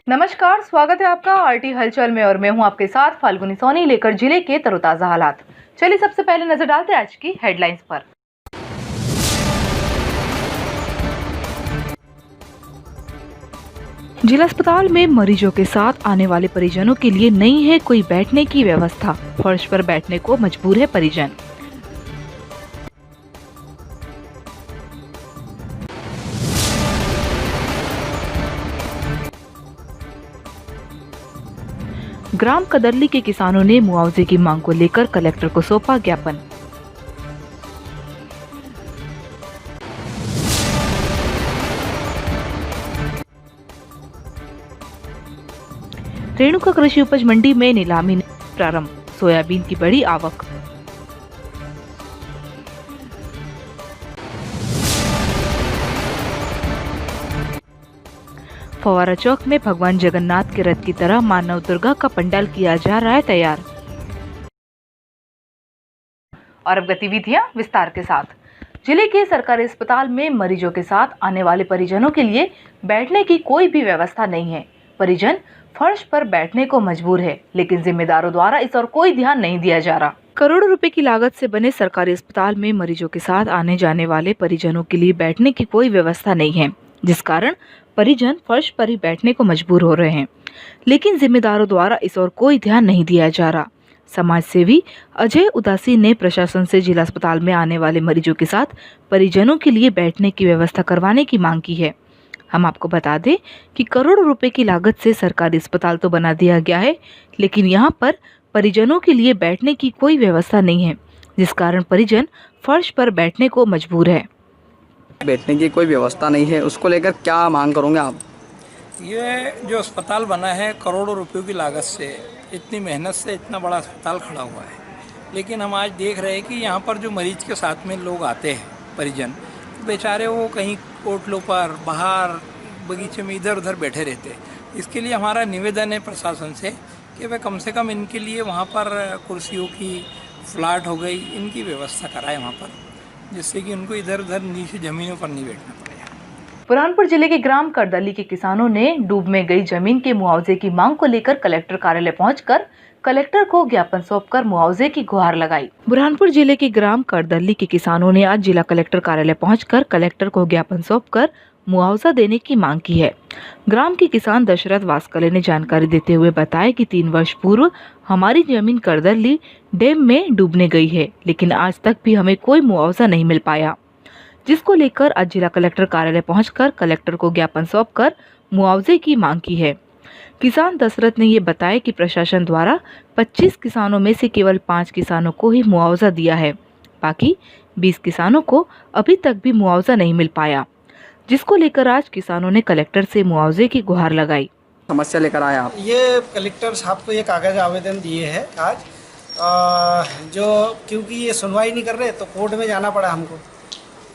नमस्कार, स्वागत है आपका आरटी हलचल में और मैं हूं आपके साथ फाल्गुनी सोनी लेकर जिले के तरोताजा हालात। चलिए सबसे पहले नजर डालते हैं आज की हेडलाइंस पर। जिला अस्पताल में मरीजों के साथ आने वाले परिजनों के लिए नहीं है कोई बैठने की व्यवस्था, फर्श पर बैठने को मजबूर है परिजन। ग्राम कदरली के किसानों ने मुआवजे की मांग को लेकर कलेक्टर को सौंपा ज्ञापन। रेणुका कृषि उपज मंडी में नीलामी प्रारंभ, सोयाबीन की बड़ी आवक। फवारा चौक में भगवान जगन्नाथ के रथ की तरह मां नवदुर्गा का पंडाल किया जा रहा है तैयार। और अब गतिविधियां विस्तार के साथ। जिले के सरकारी अस्पताल में मरीजों के साथ आने वाले परिजनों के लिए बैठने की कोई भी व्यवस्था नहीं है। परिजन फर्श पर बैठने को मजबूर है, लेकिन जिम्मेदारों द्वारा इस और कोई ध्यान नहीं दिया जा रहा। करोड़ों रुपए की लागत से बने सरकारी अस्पताल में मरीजों के साथ आने जाने वाले परिजनों के लिए बैठने की कोई व्यवस्था नहीं है, जिस कारण परिजन फर्श पर ही बैठने को मजबूर हो रहे हैं, लेकिन जिम्मेदारों द्वारा इस और कोई ध्यान नहीं दिया जा रहा। समाज सेवी अजय उदासी ने प्रशासन से जिला अस्पताल में आने वाले मरीजों के साथ परिजनों के लिए बैठने की व्यवस्था करवाने की मांग की है। हम आपको बता दें कि करोड़ों रुपए की लागत से सरकारी अस्पताल तो बना दिया गया है, लेकिन यहाँ पर परिजनों के लिए बैठने की कोई व्यवस्था नहीं है, जिस कारण परिजन फर्श पर बैठने को मजबूर है। बैठने की कोई व्यवस्था नहीं है, उसको लेकर क्या मांग करोगे आप? ये जो अस्पताल बना है करोड़ों रुपयों की लागत से, इतनी मेहनत से इतना बड़ा अस्पताल खड़ा हुआ है, लेकिन हम आज देख रहे हैं कि यहाँ पर जो मरीज के साथ में लोग आते हैं परिजन, बेचारे वो कहीं होटलों पर बाहर बगीचे में इधर उधर बैठे रहते हैं। इसके लिए हमारा निवेदन है प्रशासन से कि वह कम से कम इनके लिए वहाँ पर कुर्सियों की, फ्लैट हो गई, इनकी व्यवस्था कराए वहाँ पर, जिससे कि उनको इधर उधर नीचे जमीनों पर नहीं बैठना पड़ेगा। बुरहानपुर जिले के ग्राम करदली के किसानों ने डूब में गई जमीन के मुआवजे की मांग को लेकर कलेक्टर कार्यालय पहुंचकर कलेक्टर को ज्ञापन सौंपकर मुआवजे की गुहार लगाई। बुरहानपुर जिले के ग्राम करदली के किसानों ने आज जिला कलेक्टर कार्यालय पहुंचकर कलेक्टर को ज्ञापन सौंपकर मुआवजा देने की मांग की है। ग्राम के किसान दशरथ वास्कले ने जानकारी देते हुए बताया कि 3 वर्ष पूर्व हमारी जमीन करदली डैम में डूबने गई है, लेकिन आज तक भी हमें कोई मुआवजा नहीं मिल पाया, जिसको लेकर आज जिला कलेक्टर कार्यालय पहुंचकर कलेक्टर को ज्ञापन सौंपकर मुआवजे की मांग की है। किसान दशरथ ने ये बताया कि प्रशासन द्वारा 25 किसानों में से केवल 5 किसानों को ही मुआवजा दिया है, बाकी 20 किसानों को अभी तक भी मुआवजा नहीं मिल पाया, जिसको लेकर आज किसानों ने कलेक्टर से मुआवजे की गुहार लगाई। समस्या लेकर आए आप? ये कलेक्टर साहब को ये कागज आवेदन दिए है आज, जो क्योंकि ये सुनवाई नहीं कर रहे तो कोर्ट में जाना पड़ा हमको।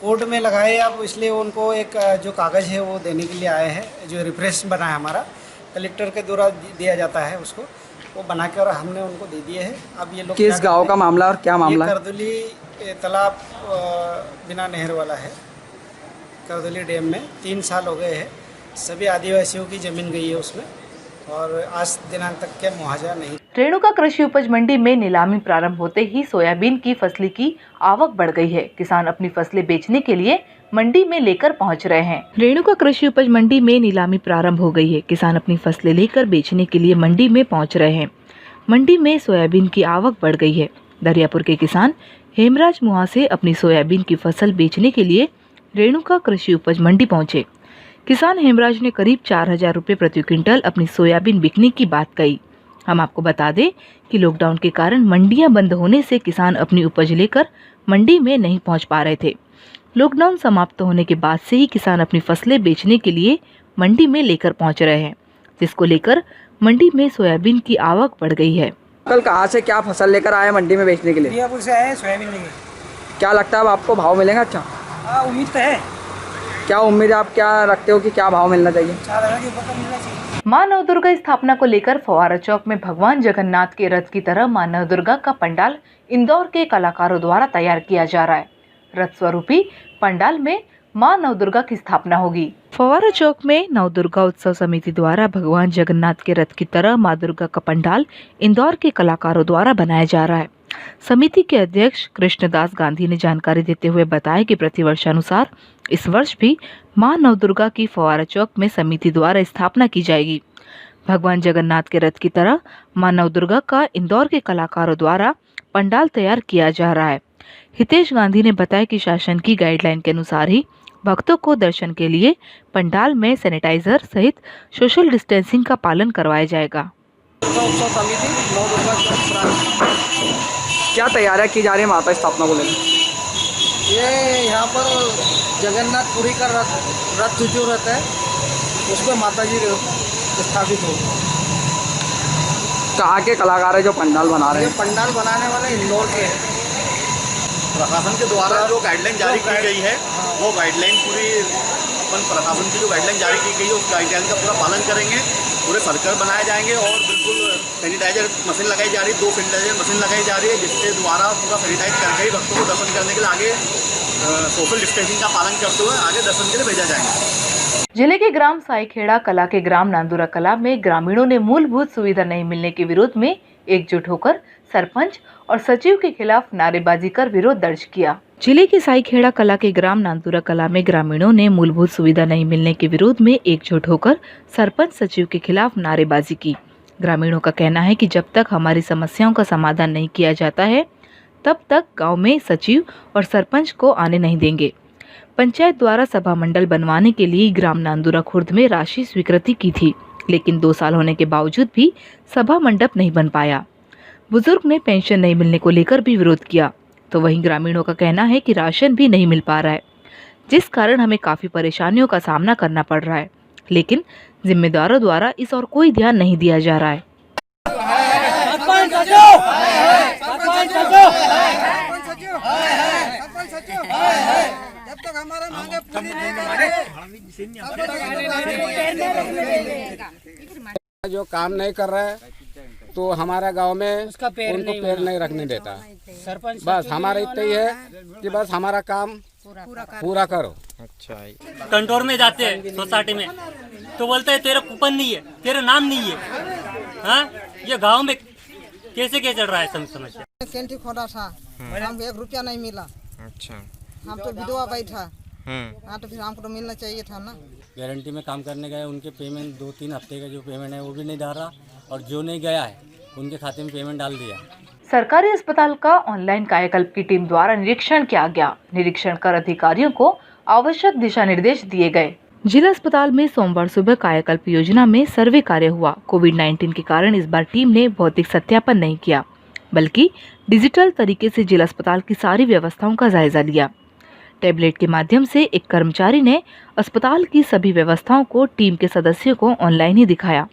कोर्ट में लगाए अब, इसलिए उनको एक जो कागज़ है वो देने के लिए आए हैं, जो रिफ्रेश बना है हमारा कलेक्टर के द्वारा दिया जाता है, उसको वो बनाकर हमने उनको दे दिए हैं। अब ये लोग किस गांव का मामला और क्या मामला है? करदली तालाब बिना नहर वाला है, करदली डैम में 3 साल हो गए हैं। सभी आदिवासियों की ज़मीन गई है उसमें, और आज दिनांक तक के मुआवजा नहीं। रेणुका कृषि उपज मंडी में नीलामी प्रारंभ होते ही सोयाबीन की फसली की आवक बढ़ गई है। किसान अपनी फसलें बेचने के लिए मंडी में लेकर पहुंच रहे हैं। रेणुका कृषि उपज मंडी में नीलामी प्रारंभ हो गई है। किसान अपनी फसलें लेकर बेचने के लिए मंडी में पहुंच रहे हैं। मंडी में सोयाबीन की आवक बढ़ गई है। दरियापुर के किसान हेमराज मुहा से अपनी सोयाबीन की फसल बेचने के लिए रेणुका कृषि उपज मंडी पहुंचे। किसान हेमराज ने करीब 4000 रुपये प्रति क्विंटल अपनी सोयाबीन बिकने की बात कही। हम आपको बता दें कि लॉकडाउन के कारण मंडियां बंद होने से किसान अपनी उपज लेकर मंडी में नहीं पहुंच पा रहे थे। लॉकडाउन समाप्त होने के बाद से ही किसान अपनी फसलें बेचने के लिए मंडी में लेकर पहुंच रहे हैं, जिसको लेकर मंडी में सोयाबीन की आवक बढ़ गई है। कल कहाँ से क्या फसल लेकर आए मंडी में बेचने के लिए? दरियापुर से आए सोयाबीन लेंगे। क्या लगता है अब आपको भाव मिलेगा? अच्छा, उम्मीद तो है। क्या उम्मीद आप क्या रखते हो कि क्या भाव मिलना चाहिए? 4000 के ऊपर मिलना चाहिए। मां नवदुर्गा स्थापना को लेकर फवारा चौक में भगवान जगन्नाथ के रथ की तरह मां नवदुर्गा का पंडाल इंदौर के कलाकारों द्वारा तैयार किया जा रहा है। रथ स्वरूपी पंडाल में मां नवदुर्गा की स्थापना होगी। फव्वारा चौक में नवदुर्गा उत्सव समिति द्वारा भगवान जगन्नाथ के रथ की तरह मां दुर्गा का पंडाल इंदौर के कलाकारों द्वारा बनाया जा रहा है। समिति के अध्यक्ष कृष्णदास गांधी ने जानकारी देते हुए बताया कि प्रतिवर्षानुसार इस वर्ष भी मां नवदुर्गा की फव्वारा चौक में समिति द्वारा स्थापना की जाएगी। भगवान जगन्नाथ के रथ की तरह मां नवदुर्गा का इंदौर के कलाकारों द्वारा पंडाल तैयार किया जा रहा है। हितेश गांधी ने बताया कि शासन की गाइडलाइन के अनुसार ही भक्तों को दर्शन के लिए पंडाल में सैनिटाइजर सहित सोशल डिस्टेंसिंग का पालन करवाया जाएगा। उत्सव समिति नवदुर्गा क्या तैयारियां की जा रही है माता स्थापना को लेकर? ये यहाँ पर जगन्नाथपुरी का रथ जो रहता है उसमें माता जी स्थापित हो। कहाँ के कलाकार है जो पंडाल बना रहे हैं? ये पंडाल बनाने वाले इंदौर के हैं। प्रशासन के द्वारा जो गाइडलाइन जारी की गई है वो गाइडलाइन पूरी अपन प्रशासन की जो गाइडलाइन जारी की गई है उस गाइडलाइन का पूरा पालन करेंगे। पूरे सर्कल बनाए जाएंगे और बिल्कुल सैनिटाइजर मशीन लगाई जा रही है, 2 सैनिटाइजर मशीन लगाई जा रही है जिसके द्वारा पूरा सैनिटाइज करके ही भक्तों को दर्शन करने के लिए आगे सोशल डिस्टेंसिंग का पालन करते हुए आगे दर्शन के लिए भेजा जाएगा। जिले के ग्राम साईखेड़ा कला के ग्राम नांदुरा कला में ग्रामीणों ने मूलभूत सुविधा नहीं मिलने के विरोध में एकजुट होकर सरपंच और सचिव के खिलाफ नारेबाजी कर विरोध दर्ज किया। जिले के साईखेड़ा कला के ग्राम नांदुरा कला में ग्रामीणों ने मूलभूत सुविधा नहीं मिलने के विरोध में एकजुट होकर सरपंच सचिव के खिलाफ नारेबाजी की। ग्रामीणों का कहना है कि जब तक हमारी समस्याओं का समाधान नहीं किया जाता है तब तक गांव में सचिव और सरपंच को आने नहीं देंगे। पंचायत द्वारा सभा मंडल बनवाने के लिए ग्राम नांदुरा खुर्द में राशि स्वीकृति की थी, लेकिन 2 साल होने के बावजूद भी सभा मंडप नहीं बन पाया। बुजुर्ग ने पेंशन नहीं मिलने को लेकर भी विरोध किया, तो वहीं ग्रामीणों का कहना है कि राशन भी नहीं मिल पा रहा है, जिस कारण हमें काफी परेशानियों का सामना करना पड़ रहा है, लेकिन जिम्मेदारों द्वारा इस और कोई ध्यान नहीं दिया जा रहा है। जब तक हमारा मांगे पूरी नहीं करेंगे, जो काम नहीं कर रहा है तो हमारा गांव में उनको पैर नहीं रखने देता। बस हमारा इतना ही है कि बस हमारा काम पूरा करो। अच्छा, कंट्रोल में जाते हैं सोसाइटी में तो बोलते हैं तेरा कूपन नहीं है, तेरा नाम नहीं है। हाँ, ये गांव में कैसे चल रहा है समस्या। कैंटी खोदा था, हमको 1 रुपया नहीं मिला। अच्छा, हम तो विधवा बैठा। हाँ, तो फिर हमको तो मिलना चाहिए था ना। गारंटी में काम करने गए, उनके पेमेंट 2-3 हफ्ते का जो पेमेंट है वो भी नहीं डाल रहा, और जो नहीं गया है उनके खाते में पेमेंट डाल दिया। सरकारी अस्पताल का ऑनलाइन कायाकल्प की टीम द्वारा निरीक्षण किया गया। निरीक्षण कर अधिकारियों को आवश्यक दिशा निर्देश दिए गए। जिला अस्पताल में सोमवार सुबह कायाकल्प योजना में सर्वे कार्य हुआ। कोविड-19 के कारण इस बार टीम ने भौतिक सत्यापन नहीं किया, बल्कि डिजिटल तरीके से जिला अस्पताल की सारी व्यवस्थाओं का जायजा लिया। टैबलेट के माध्यम से एक कर्मचारी ने अस्पताल की सभी व्यवस्थाओं को टीम के सदस्यों को ऑनलाइन ही दिखाया।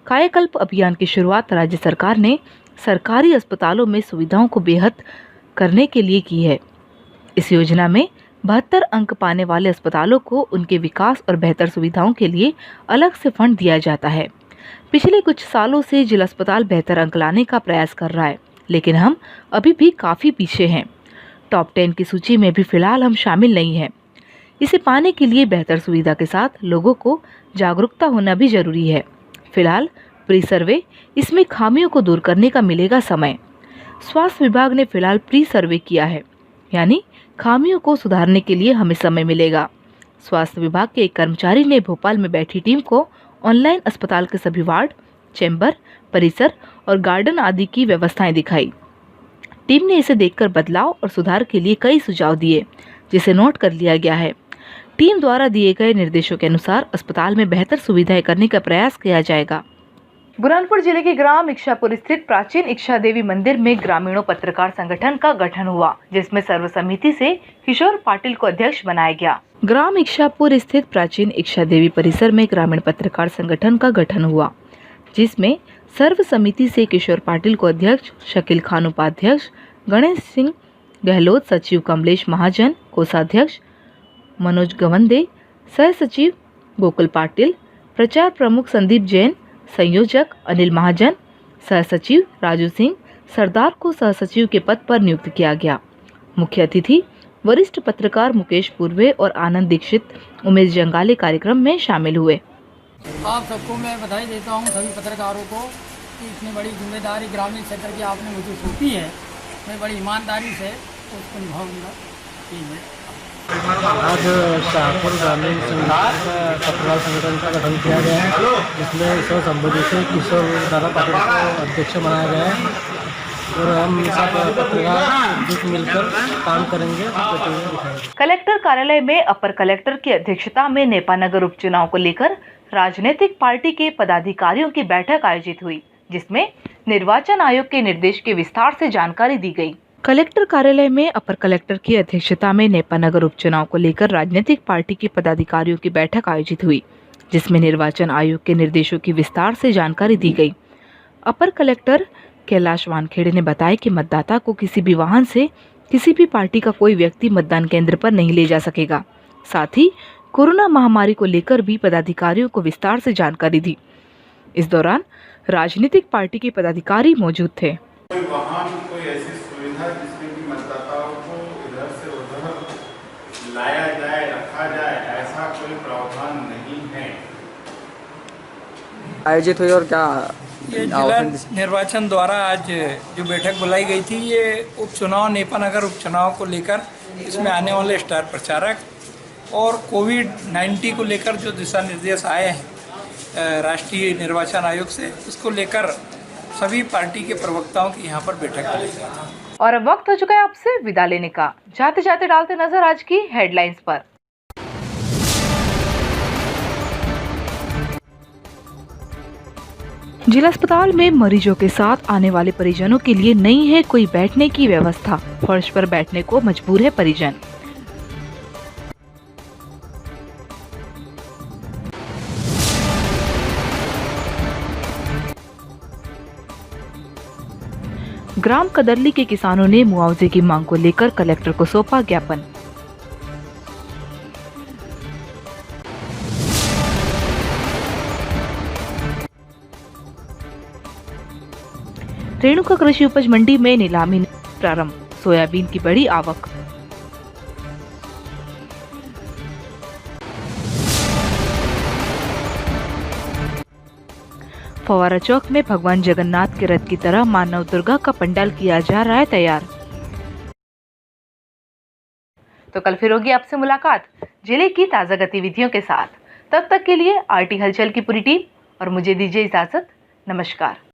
कायाकल्प अभियान की शुरुआत राज्य सरकार ने सरकारी अस्पतालों में सुविधाओं को बेहद करने के लिए की है। इस योजना में 72 अंक पाने वाले अस्पतालों को उनके विकास और बेहतर सुविधाओं के लिए अलग से फंड दिया जाता है। पिछले कुछ सालों से जिला अस्पताल बेहतर अंक लाने का प्रयास कर रहा है, लेकिन हम अभी भी काफ़ी पीछे हैं। टॉप 10 की सूची में भी फिलहाल हम शामिल नहीं हैं। इसे पाने के लिए बेहतर सुविधा के साथ लोगों को जागरूकता होना भी जरूरी है। फिलहाल प्री सर्वे, इसमें खामियों को दूर करने का मिलेगा समय। स्वास्थ्य विभाग ने फिलहाल प्री सर्वे किया है, यानी खामियों को सुधारने के लिए हमें समय मिलेगा। स्वास्थ्य विभाग के एक कर्मचारी ने भोपाल में बैठी टीम को ऑनलाइन अस्पताल के सभी वार्ड, चैम्बर, परिसर और गार्डन आदि की व्यवस्थाएं दिखाई। टीम ने इसे देखकर बदलाव और सुधार के लिए कई सुझाव दिए, जिसे नोट कर लिया गया है। टीम द्वारा दिए गए निर्देशों के अनुसार अस्पताल में बेहतर सुविधाएं करने का प्रयास किया जाएगा। बुरहानपुर जिले के ग्राम इच्छापुर स्थित प्राचीन इच्छा देवी मंदिर में ग्रामीणों पत्रकार संगठन का गठन हुआ, जिसमें सर्व समिति से किशोर पाटिल को अध्यक्ष बनाया गया। ग्राम इच्छापुर स्थित प्राचीन इच्छा देवी परिसर में ग्रामीण पत्रकार संगठन का गठन हुआ, जिसमें सर्व समिति से किशोर पाटिल को अध्यक्ष, शकील खान उपाध्यक्ष, गणेश सिंह गहलोत सचिव, कमलेश महाजन कोषाध्यक्ष, मनोज गवंदे सह सचिव, गोकुल पाटिल प्रचार प्रमुख, संदीप जैन संयोजक, अनिल महाजन सह सचिव, राजू सिंह सरदार को सह सचिव के पद पर नियुक्त किया गया। मुख्य अतिथि वरिष्ठ पत्रकार मुकेश पूर्वे और आनंद दीक्षित, उमेश जंगाले कार्यक्रम में शामिल हुए। आप सबको मैं बधाई देता हूं, सभी पत्रकारों को, कि इतनी बड़ी जिम्मेदारी ग्रामीण क्षेत्र की आपने मुझे सौंपी है। मैं बड़ी ईमानदारी से उसको निभाऊंगा। आज शाहपुर ग्रामीण संगठन का पत्रकार संगठन का गठन किया गया है, जिसमें सौ संबोधित से किशोर दादा पाटिल को अध्यक्ष बनाया गया है और हम सब पत्रकार जुट मिलकर काम करेंगे। कलेक्टर कार्यालय में अपर कलेक्टर की अध्यक्षता में नेपानगर उपचुनाव को लेकर राजनीतिक पार्टी के पदाधिकारियों की बैठक आयोजित हुई, जिसमें निर्वाचन आयोग के निर्देश के विस्तार से जानकारी दी गई। कलेक्टर कार्यालय में अपर कलेक्टर की अध्यक्षता में नेपानगर उपचुनाव को लेकर राजनीतिक पार्टी के पदाधिकारियों की बैठक आयोजित हुई, जिसमें निर्वाचन आयोग के निर्देशों की विस्तार से जानकारी दी गई। अपर कलेक्टर कैलाश वानखेड़े ने बताया कि मतदाता को किसी भी वाहन से किसी भी पार्टी का कोई व्यक्ति मतदान केंद्र पर नहीं ले जा सकेगा। साथ ही कोरोना महामारी को लेकर भी पदाधिकारियों को विस्तार से जानकारी दी। इस दौरान राजनीतिक पार्टी के पदाधिकारी मौजूद थे। कोई वाहन, कोई ऐसी सुविधा जिसमें कि मतदाताओं को इधर से उधर लाया जाए, रखा जाए, ऐसा कोई प्रावधान नहीं है। आयोजित हुई और क्या ये जिला निर्वाचन द्वारा आज जो बैठक बुलाई गई थी, ये उपचुनाव नेपानगर उपचुनाव को लेकर, इसमें आने वाले स्टार प्रचारक और कोविड-19 को लेकर जो दिशा निर्देश आए हैं राष्ट्रीय निर्वाचन आयोग से, उसको लेकर सभी पार्टी के प्रवक्ताओं की यहाँ पर बैठक बुलाई गई थी। और अब वक्त हो चुका है आपसे विदा लेने का। जाते जाते डालते नजर आज की हेडलाइंस पर। जिला अस्पताल में मरीजों के साथ आने वाले परिजनों के लिए नहीं है कोई बैठने की व्यवस्था, फर्श पर बैठने को मजबूर है परिजन। ग्राम कदरली के किसानों ने मुआवजे की मांग को लेकर कलेक्टर को सौंपा ज्ञापन। रेणुका कृषि उपज मंडी में नीलामी प्रारंभ, सोयाबीन की बड़ी आवक। फवारा चौक में भगवान जगन्नाथ के रथ की तरह मां नव दुर्गा का पंडाल किया जा रहा है तैयार। तो कल फिर होगी आपसे मुलाकात जिले की ताजा गतिविधियों के साथ। तब तक के लिए आरटी हलचल की पूरी टीम और मुझे दीजिए इजाजत। नमस्कार।